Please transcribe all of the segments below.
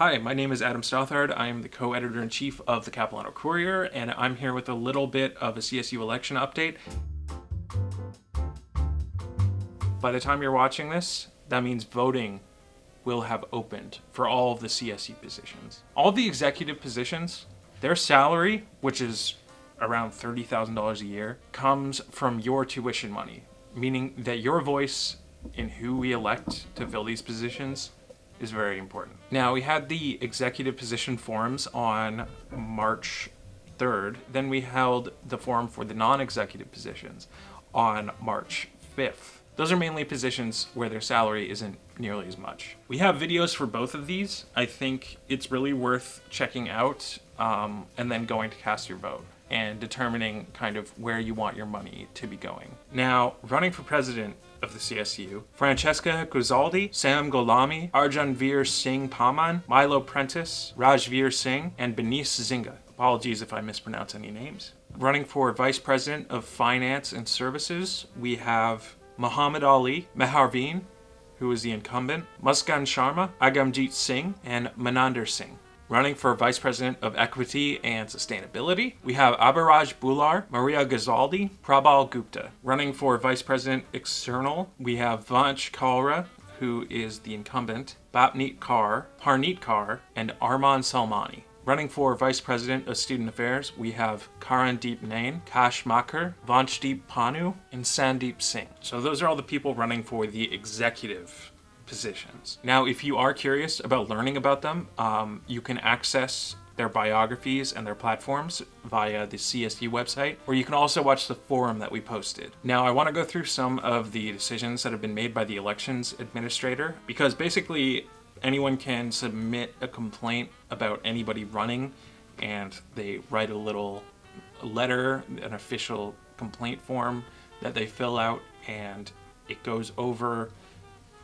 Hi, my name is Adam Stothard. I am the co-editor-in-chief of the Capilano Courier, and I'm here with a little bit of a CSU election update. By the time you're watching this, that means voting will have opened for all of the CSU positions. All the executive positions, their salary, which is around $30,000 a year, comes from your tuition money, meaning that your voice in who we elect to fill these positions is very important. Now, we had the executive position forums on March 3rd. Then we held the forum for the non-executive positions on March 5th. Those are mainly positions where their salary isn't nearly as much. We have videos for both of these. I think it's really worth checking out and then going to cast your vote and determining kind of where you want your money to be going. Now, running for president of the CSU, Francesca Guzzaldi, Sam Golami, Arjanveer Singh Paman, Milo Prentice, Rajveer Singh, and Benice Zinga. Apologies if I mispronounce any names. Running for Vice President of Finance and Services, we have Muhammad Ali Meharveen, who is the incumbent, Muskan Sharma, Agamjeet Singh, and Manander Singh. Running for Vice President of Equity and Sustainability, we have Abhiraj Bular, Maria Ghazaldi, Prabal Gupta. Running for Vice President External, we have Vanch Kaura, who is the incumbent, Bapneet Kaur, Parneet Kaur, and Arman Salmani. Running for Vice President of Student Affairs, we have Karandeep Nain, Kash Makkar, Vanchdeep Panu, and Sandeep Singh. So those are all the people running for the executive positions. Now, if you are curious about learning about them, you can access their biographies and their platforms via the CSU website, or you can also watch the forum that we posted. Now, I want to go through some of the decisions that have been made by the elections administrator, because basically anyone can submit a complaint about anybody running, and they write a little letter, an official complaint form that they fill out, and it goes over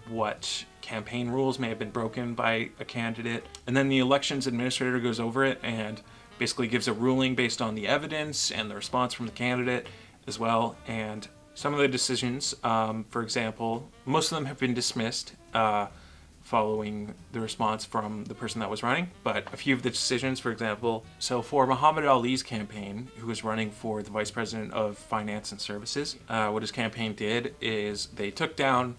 what campaign rules may have been broken by a candidate. And then the elections administrator goes over it and basically gives a ruling based on the evidence and the response from the candidate as well. And some of the decisions, for example, most of them have been dismissed following the response from the person that was running. But a few of the decisions, for example, so for Muhammad Ali's campaign, who was running for the Vice President of Finance and Services, what his campaign did is they took down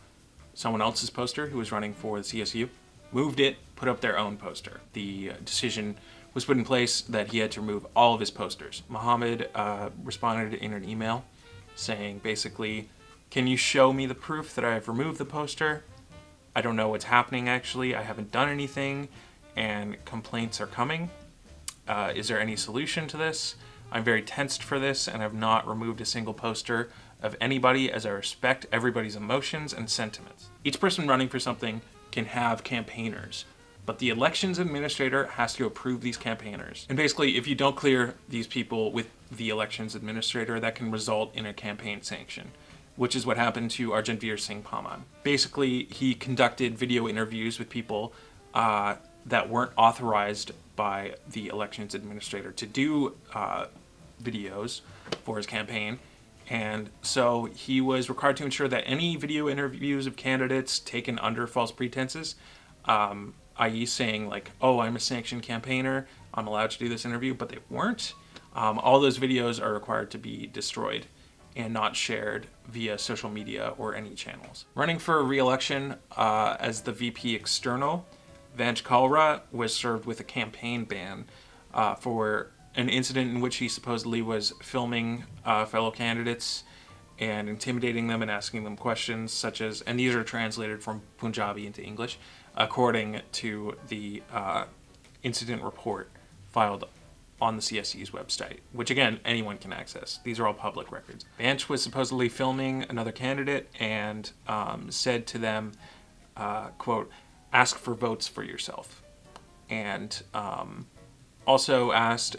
someone else's poster who was running for the CSU, moved it, put up their own poster. The decision was put in place that he had to remove all of his posters. Muhammad responded in an email saying basically, can you show me the proof that I have removed the poster? I don't know what's happening actually. I haven't done anything and complaints are coming. Is there any solution to this? I'm very tensed for this and I've not removed a single poster of anybody as I respect everybody's emotions and sentiments. Each person running for something can have campaigners, but the elections administrator has to approve these campaigners. And basically, if you don't clear these people with the elections administrator, that can result in a campaign sanction, which is what happened to Arjanveer Singh Paman. Basically, he conducted video interviews with people that weren't authorized by the elections administrator to do videos for his campaign. And so he was required to ensure that any video interviews of candidates taken under false pretenses, i.e. saying like, oh, I'm a sanctioned campaigner, I'm allowed to do this interview, but they weren't. All those videos are required to be destroyed and not shared via social media or any channels. Running for re-election as the VP External, Vanch Kalra was served with a campaign ban for an incident in which he supposedly was filming fellow candidates and intimidating them and asking them questions such as, and these are translated from Punjabi into English, according to the incident report filed on the CSU's website, which again, anyone can access. These are all public records. Vanch was supposedly filming another candidate and said to them, quote, ask for votes for yourself. And also asked,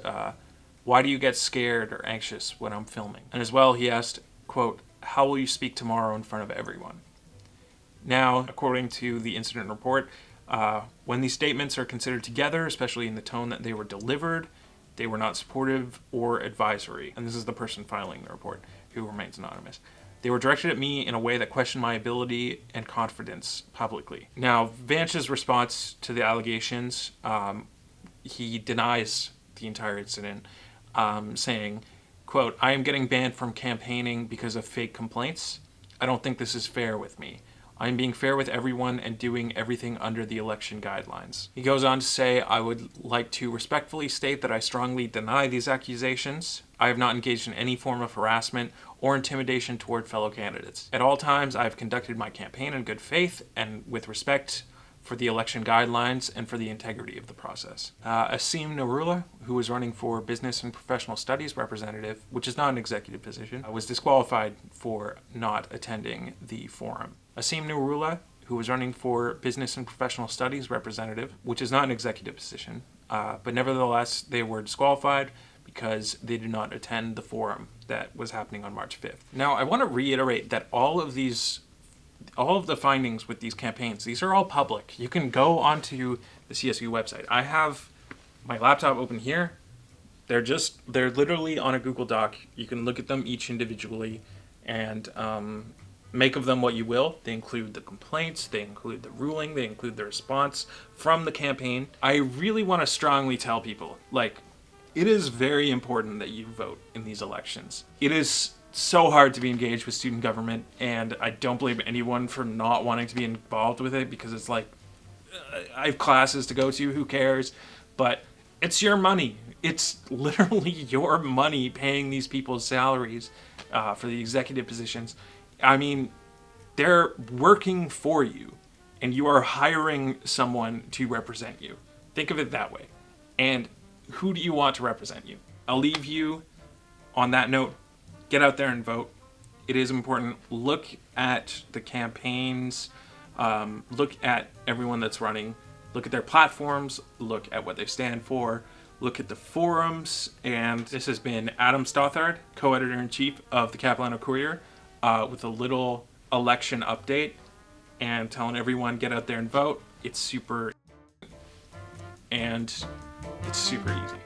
why do you get scared or anxious when I'm filming? And as well, he asked, quote, how will you speak tomorrow in front of everyone? Now, according to the incident report, when these statements are considered together, especially in the tone that they were delivered, they were not supportive or advisory. And this is the person filing the report, who remains anonymous. They were directed at me in a way that questioned my ability and confidence publicly. Now, Vance's response to the allegations, he denies the entire incident, saying, quote, "I am getting banned from campaigning because of fake complaints. I don't think this is fair with me. I am being fair with everyone and doing everything under the election guidelines." He goes on to say, "I would like to respectfully state that I strongly deny these accusations. I have not engaged in any form of harassment or intimidation toward fellow candidates. At all times, I have conducted my campaign in good faith and with respect for the election guidelines and for the integrity of the process." Asim Narula, who was running for Business and Professional Studies representative, which is not an executive position, was disqualified for not attending the forum. Asim Narula, who was running for Business and Professional Studies representative, which is not an executive position, but nevertheless they were disqualified because they did not attend the forum that was happening on March 5th. Now, I want to reiterate that all of the findings with these campaigns, these are all public. You can go onto the CSU website. I have my laptop open here. They're literally on a Google Doc. You can look at them each individually and make of them what you will. They include the complaints, they include the ruling, they include the response from the campaign. I really want to strongly tell people, it is very important that you vote in these elections. It is so hard to be engaged with student government, and I don't blame anyone for not wanting to be involved with it, because it's I have classes to go to, who cares? But it's your money. It's literally your money paying these people's salaries for the executive positions. I mean, they're working for you, and you are hiring someone to represent you. Think of it that way. And who do you want to represent you? I'll leave you on that note. Get out there and vote. It is important. Look at the campaigns. Look at everyone that's running. Look at their platforms. Look at what they stand for. Look at the forums. And this has been Adam Stothard, co-editor-in-chief of the Capilano Courier, with a little election update and telling everyone, get out there and vote. It's super easy.